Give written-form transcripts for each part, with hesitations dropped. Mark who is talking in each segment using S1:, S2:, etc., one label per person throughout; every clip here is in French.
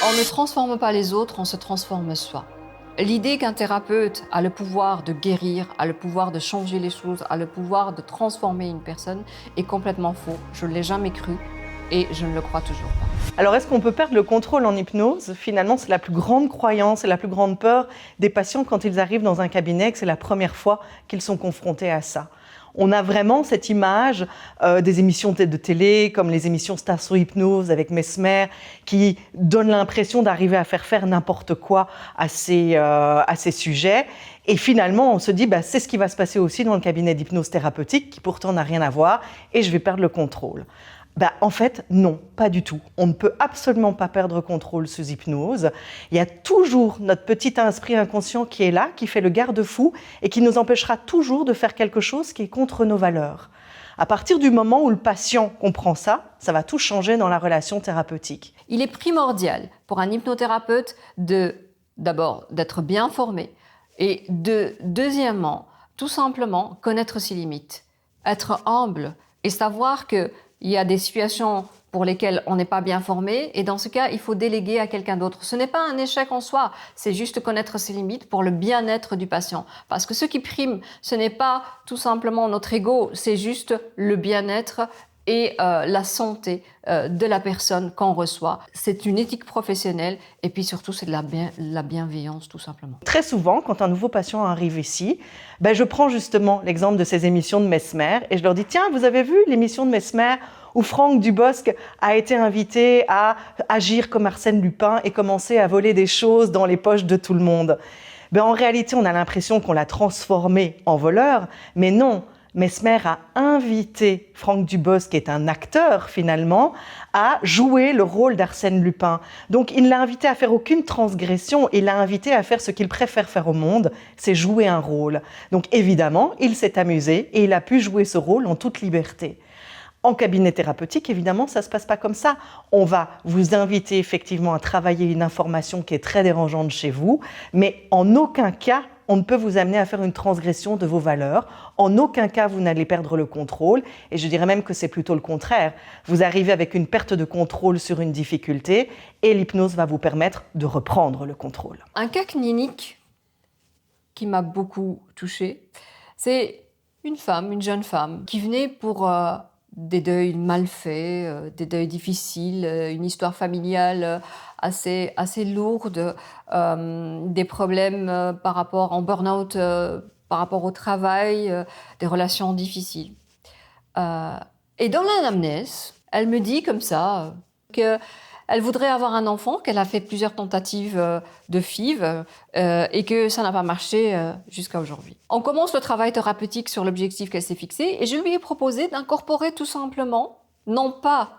S1: On ne transforme pas les autres, on se transforme soi. L'idée qu'un thérapeute a le pouvoir de guérir, a le pouvoir de changer les choses, a le pouvoir de transformer une personne est complètement faux. Je ne l'ai jamais cru et je ne le crois toujours pas.
S2: Alors, est-ce qu'on peut perdre le contrôle en hypnose? Finalement, c'est la plus grande croyance et la plus grande peur des patients quand ils arrivent dans un cabinet, que c'est la première fois qu'ils sont confrontés à ça. On a vraiment cette image des émissions de télé, comme les émissions Stars sur Hypnose avec Mesmer, qui donnent l'impression d'arriver à faire n'importe quoi à ces sujets. Et finalement, on se dit, c'est ce qui va se passer aussi dans le cabinet d'hypnose thérapeutique, qui pourtant n'a rien à voir, et je vais perdre le contrôle. En fait, non, pas du tout. On ne peut absolument pas perdre contrôle sous hypnose. Il y a toujours notre petit esprit inconscient qui est là, qui fait le garde-fou et qui nous empêchera toujours de faire quelque chose qui est contre nos valeurs. À partir du moment où le patient comprend ça, ça va tout changer dans la relation thérapeutique.
S1: Il est primordial pour un hypnothérapeute d'abord d'être bien formé et deuxièmement, tout simplement connaître ses limites, être humble et savoir que il y a des situations pour lesquelles on n'est pas bien formé et dans ce cas, il faut déléguer à quelqu'un d'autre. Ce n'est pas un échec en soi, c'est juste connaître ses limites pour le bien-être du patient. Parce que ce qui prime, ce n'est pas tout simplement notre ego, c'est juste le bien-être et la santé de la personne qu'on reçoit. C'est une éthique professionnelle et puis surtout, c'est de la bienveillance tout simplement.
S2: Très souvent, quand un nouveau patient arrive ici, je prends justement l'exemple de ces émissions de Mesmer et je leur dis « Tiens, vous avez vu l'émission de Mesmer où Franck Dubosc a été invité à agir comme Arsène Lupin et commencer à voler des choses dans les poches de tout le monde ?» En réalité, on a l'impression qu'on l'a transformé en voleur, mais non. Mesmer a invité Franck Dubosc, qui est un acteur finalement, à jouer le rôle d'Arsène Lupin. Donc il ne l'a invité à faire aucune transgression, il l'a invité à faire ce qu'il préfère faire au monde, c'est jouer un rôle. Donc évidemment, il s'est amusé et il a pu jouer ce rôle en toute liberté. En cabinet thérapeutique, évidemment, ça ne se passe pas comme ça. On va vous inviter effectivement à travailler une information qui est très dérangeante chez vous, mais en aucun cas, on ne peut vous amener à faire une transgression de vos valeurs. En aucun cas, vous n'allez perdre le contrôle. Et je dirais même que c'est plutôt le contraire. Vous arrivez avec une perte de contrôle sur une difficulté et l'hypnose va vous permettre de reprendre le contrôle.
S1: Un cas clinique qui m'a beaucoup touchée, c'est une jeune femme, qui venait pour des deuils mal faits, des deuils difficiles, une histoire familiale assez lourde, des problèmes par rapport en burn-out, par rapport au travail, des relations difficiles. Et dans l'anamnèse, elle me dit comme ça qu'elle voudrait avoir un enfant, qu'elle a fait plusieurs tentatives de FIV et que ça n'a pas marché jusqu'à aujourd'hui. On commence le travail thérapeutique sur l'objectif qu'elle s'est fixé et je lui ai proposé d'incorporer tout simplement, non pas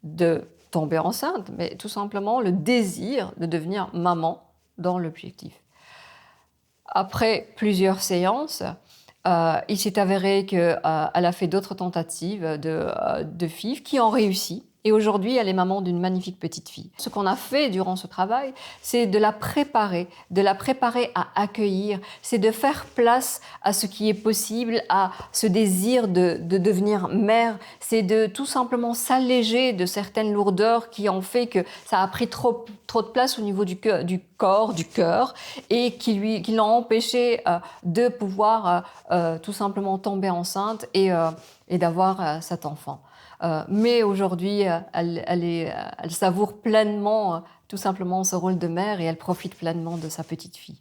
S1: de tomber enceinte, mais tout simplement le désir de devenir maman dans l'objectif. Après plusieurs séances, il s'est avéré qu'elle a fait d'autres tentatives de FIV qui ont réussi. Et aujourd'hui, elle est maman d'une magnifique petite fille. Ce qu'on a fait durant ce travail, c'est de la préparer à accueillir, c'est de faire place à ce qui est possible, à ce désir de devenir mère, c'est de tout simplement s'alléger de certaines lourdeurs qui ont fait que ça a pris trop de place au niveau du corps, du cœur, et qui l'ont empêché de pouvoir tout simplement tomber enceinte et d'avoir cet enfant. Mais aujourd'hui, elle savoure pleinement tout simplement ce rôle de mère et elle profite pleinement de sa petite fille.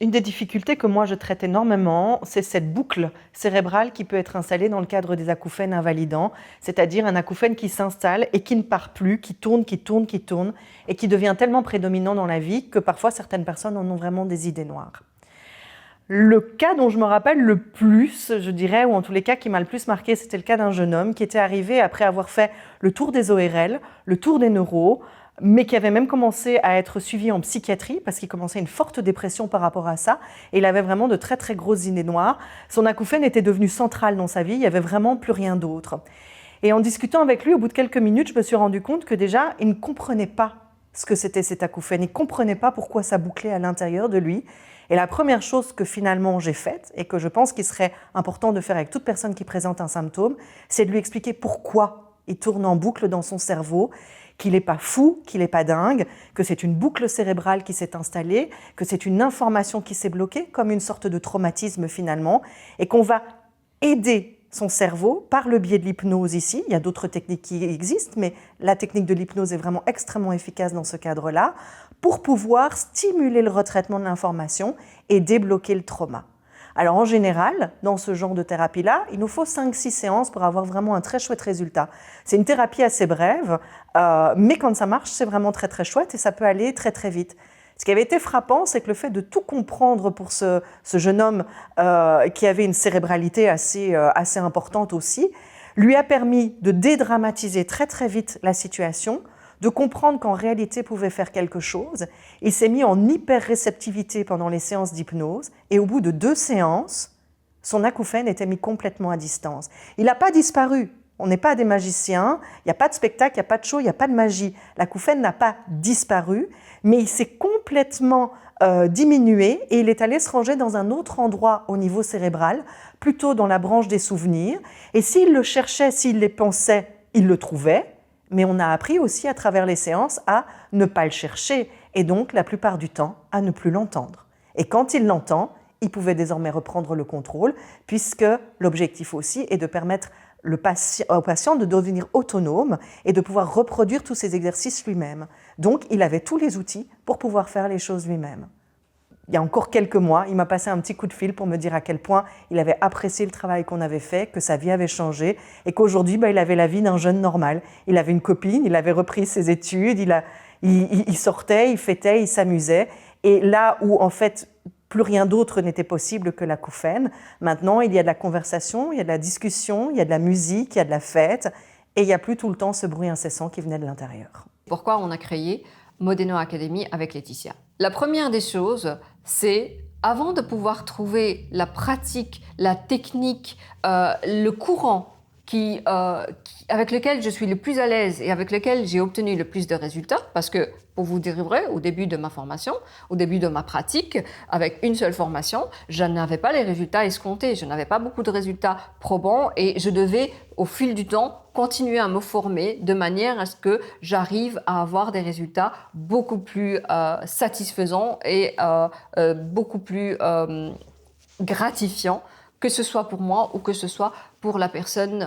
S2: Une des difficultés que moi je traite énormément, c'est cette boucle cérébrale qui peut être installée dans le cadre des acouphènes invalidants, c'est-à-dire un acouphène qui s'installe et qui ne part plus, qui tourne et qui devient tellement prédominant dans la vie que parfois certaines personnes en ont vraiment des idées noires. Le cas dont je me rappelle le plus, je dirais, ou en tous les cas qui m'a le plus marqué, c'était le cas d'un jeune homme qui était arrivé après avoir fait le tour des ORL, le tour des neuros, mais qui avait même commencé à être suivi en psychiatrie parce qu'il commençait une forte dépression par rapport à ça et il avait vraiment de très très grosses idées noires. Son acouphène était devenu central dans sa vie, il n'y avait vraiment plus rien d'autre. Et en discutant avec lui, au bout de quelques minutes, je me suis rendu compte que déjà, il ne comprenait pas ce que c'était cet acouphène, il ne comprenait pas pourquoi ça bouclait à l'intérieur de lui. Et la première chose que finalement j'ai faite, et que je pense qu'il serait important de faire avec toute personne qui présente un symptôme, c'est de lui expliquer pourquoi il tourne en boucle dans son cerveau, qu'il n'est pas fou, qu'il n'est pas dingue, que c'est une boucle cérébrale qui s'est installée, que c'est une information qui s'est bloquée, comme une sorte de traumatisme finalement, et qu'on va aider son cerveau par le biais de l'hypnose ici. Il y a d'autres techniques qui existent, mais la technique de l'hypnose est vraiment extrêmement efficace dans ce cadre-là, pour pouvoir stimuler le retraitement de l'information et débloquer le trauma. Alors en général, dans ce genre de thérapie-là, il nous faut 5-6 séances pour avoir vraiment un très chouette résultat. C'est une thérapie assez brève, mais quand ça marche, c'est vraiment très très chouette et ça peut aller très très vite. Ce qui avait été frappant, c'est que le fait de tout comprendre pour ce jeune homme qui avait une cérébralité assez importante aussi, lui a permis de dédramatiser très très vite la situation, de comprendre qu'en réalité pouvait faire quelque chose. Il s'est mis en hyper-réceptivité pendant les séances d'hypnose et au bout de 2 séances, son acouphène était mis complètement à distance. Il n'a pas disparu. On n'est pas des magiciens, il n'y a pas de spectacle, il n'y a pas de show, il n'y a pas de magie. L'acouphène n'a pas disparu, mais il s'est complètement diminué et il est allé se ranger dans un autre endroit au niveau cérébral, plutôt dans la branche des souvenirs. Et s'il le cherchait, s'il les pensait, il le trouvait. Mais on a appris aussi à travers les séances à ne pas le chercher et donc la plupart du temps à ne plus l'entendre. Et quand il l'entend, il pouvait désormais reprendre le contrôle puisque l'objectif aussi est de permettre au patient de devenir autonome et de pouvoir reproduire tous ces exercices lui-même. Donc il avait tous les outils pour pouvoir faire les choses lui-même. Il y a encore quelques mois, il m'a passé un petit coup de fil pour me dire à quel point il avait apprécié le travail qu'on avait fait, que sa vie avait changé et qu'aujourd'hui, il avait la vie d'un jeune normal. Il avait une copine, il avait repris ses études, il sortait, il fêtait, il s'amusait. Et là où, en fait, plus rien d'autre n'était possible que l'acouphène, maintenant, il y a de la conversation, il y a de la discussion, il y a de la musique, il y a de la fête et il n'y a plus tout le temps ce bruit incessant qui venait de l'intérieur.
S1: Pourquoi on a créé Modeno Academy avec Laetitia? La première des choses, c'est avant de pouvoir trouver la pratique, la technique, le courant avec lequel je suis le plus à l'aise et avec lequel j'ai obtenu le plus de résultats, parce que, pour vous dire vrai, au début de ma formation, au début de ma pratique, avec une seule formation, je n'avais pas les résultats escomptés, je n'avais pas beaucoup de résultats probants et je devais, au fil du temps, continuer à me former de manière à ce que j'arrive à avoir des résultats beaucoup plus satisfaisants et beaucoup plus gratifiants, que ce soit pour moi ou que ce soit pour la personne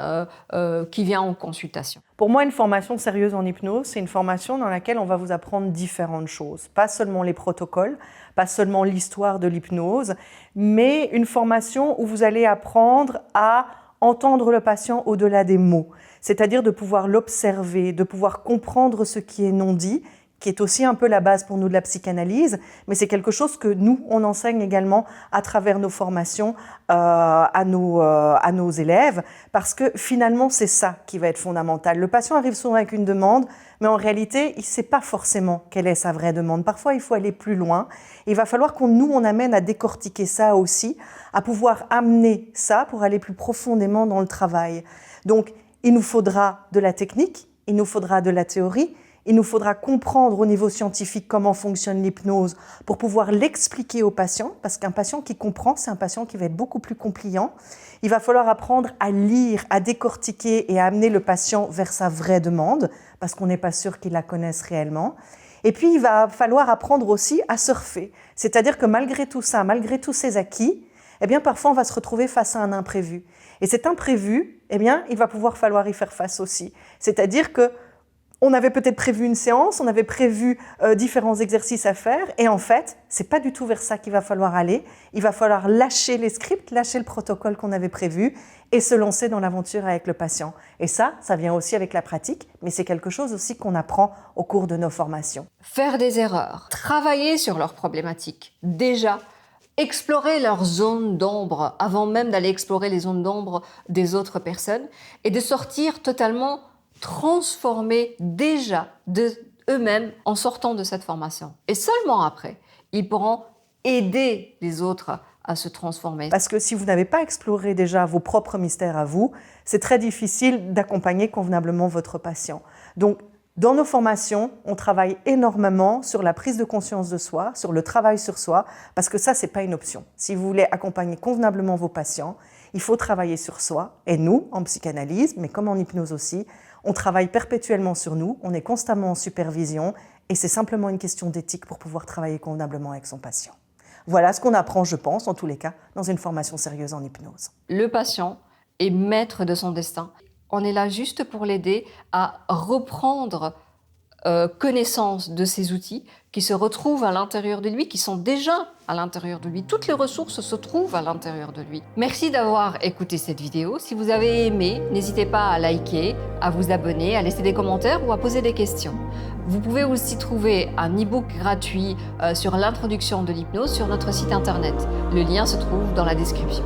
S1: qui vient en consultation.
S2: Pour moi, une formation sérieuse en hypnose, c'est une formation dans laquelle on va vous apprendre différentes choses. Pas seulement les protocoles, pas seulement l'histoire de l'hypnose, mais une formation où vous allez apprendre à entendre le patient au-delà des mots. C'est-à-dire de pouvoir l'observer, de pouvoir comprendre ce qui est non dit, qui est aussi un peu la base pour nous de la psychanalyse, mais c'est quelque chose que nous, on enseigne également à travers nos formations à nos élèves, parce que finalement, c'est ça qui va être fondamental. Le patient arrive souvent avec une demande, mais en réalité, il ne sait pas forcément quelle est sa vraie demande. Parfois, il faut aller plus loin. Il va falloir on amène à décortiquer ça aussi, à pouvoir amener ça pour aller plus profondément dans le travail. Donc, il nous faudra de la technique, il nous faudra de la théorie, il nous faudra comprendre au niveau scientifique comment fonctionne l'hypnose pour pouvoir l'expliquer au patient, parce qu'un patient qui comprend, c'est un patient qui va être beaucoup plus compliant. Il va falloir apprendre à lire, à décortiquer et à amener le patient vers sa vraie demande, parce qu'on n'est pas sûr qu'il la connaisse réellement. Et puis, il va falloir apprendre aussi à surfer. C'est-à-dire que malgré tout ça, malgré tous ces acquis, eh bien, parfois, on va se retrouver face à un imprévu. Et cet imprévu, eh bien, il va pouvoir falloir y faire face aussi. C'est-à-dire que on avait peut-être prévu une séance, on avait prévu différents exercices à faire, et en fait, c'est pas du tout vers ça qu'il va falloir aller. Il va falloir lâcher les scripts, lâcher le protocole qu'on avait prévu, et se lancer dans l'aventure avec le patient. Et ça vient aussi avec la pratique, mais c'est quelque chose aussi qu'on apprend au cours de nos formations.
S1: Faire des erreurs, travailler sur leurs problématiques, déjà, explorer leurs zones d'ombre avant même d'aller explorer les zones d'ombre des autres personnes, et de sortir totalement transformer déjà eux-mêmes en sortant de cette formation. Et seulement après, ils pourront aider les autres à se transformer.
S2: Parce que si vous n'avez pas exploré déjà vos propres mystères à vous, c'est très difficile d'accompagner convenablement votre patient. Donc, dans nos formations, on travaille énormément sur la prise de conscience de soi, sur le travail sur soi, parce que ça, c'est pas une option. Si vous voulez accompagner convenablement vos patients, il faut travailler sur soi. Et nous, en psychanalyse, mais comme en hypnose aussi, On travaille perpétuellement sur nous, on est constamment en supervision et c'est simplement une question d'éthique pour pouvoir travailler convenablement avec son patient. Voilà ce qu'on apprend, je pense, en tous les cas, dans une formation sérieuse en hypnose.
S1: Le patient est maître de son destin. On est là juste pour l'aider à reprendre connaissance de ces outils qui se retrouvent à l'intérieur de lui, qui sont déjà à l'intérieur de lui. Toutes les ressources se trouvent à l'intérieur de lui. Merci d'avoir écouté cette vidéo. Si vous avez aimé, n'hésitez pas à liker, à vous abonner, à laisser des commentaires ou à poser des questions. Vous pouvez aussi trouver un e-book gratuit sur l'introduction de l'hypnose sur notre site internet. Le lien se trouve dans la description.